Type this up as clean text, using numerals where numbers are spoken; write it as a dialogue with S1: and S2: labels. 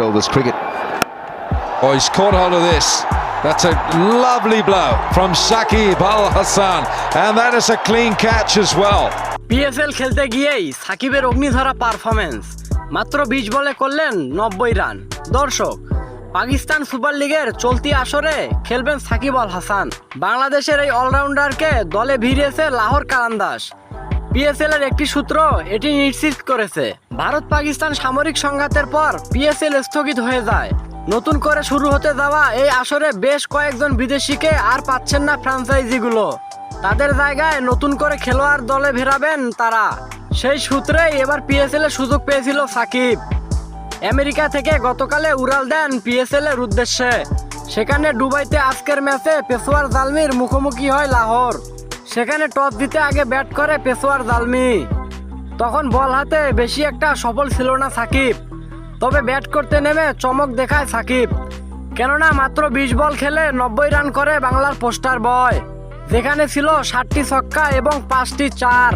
S1: all this cricket.
S2: Oh, he's caught hold of this. That's a lovely blow from Shakib Al Hasan, and that is a clean catch as well.
S3: PSL খেলতে গিয়েই সাকিবের অগ্নিধরা performance, মাত্র 20 বলে করলেন 90 run. দর্শক, Pakistan super লিগের চলতি আসরে খেলবেন সাকিব আল হাসান। বাংলাদেশের এই অলরাউন্ডারকে দলে ভিড়িয়েছে লাহোর কালান্দাস। পিএসএল এর একটি সূত্র এটি নিশ্চিত করেছে। ভারত পাকিস্তান সামরিক সংঘাতের পর পিএসএল স্থগিত হয়ে যায়। নতুন করে শুরু হতে যাওয়া এই আসরে বেশ কয়েকজন বিদেশিকে আর পাচ্ছেন না ফ্র্যাঞ্চাইজিগুলো। তাদের জায়গায় নতুন করে খেলোয়াড় দলে ফেরাবেন তারা। সেই সূত্রেই এবার পিএসএল এর সুযোগ পেয়েছিল সাকিব। আমেরিকা থেকে গতকালে উড়াল দেন পিএসএল এর উদ্দেশ্যে। সেখানে দুবাইতে আজকের ম্যাচে পেশোয়ার জালমির মুখোমুখি হয় লাহোর। সেখানে টস দিতে আগে ব্যাট করে পেশোয়ার জালমি। তখন বল হাতে বেশি একটা সফল ছিল না সাকিব, তবে ব্যাট করতে নেমে চমক দেখায় সাকিব। কেননা মাত্র 20 বল খেলে 90 রান করে বাংলার পোস্টার বয়, যেখানে ছিল 60টি ছক্কা এবং 5টি চার।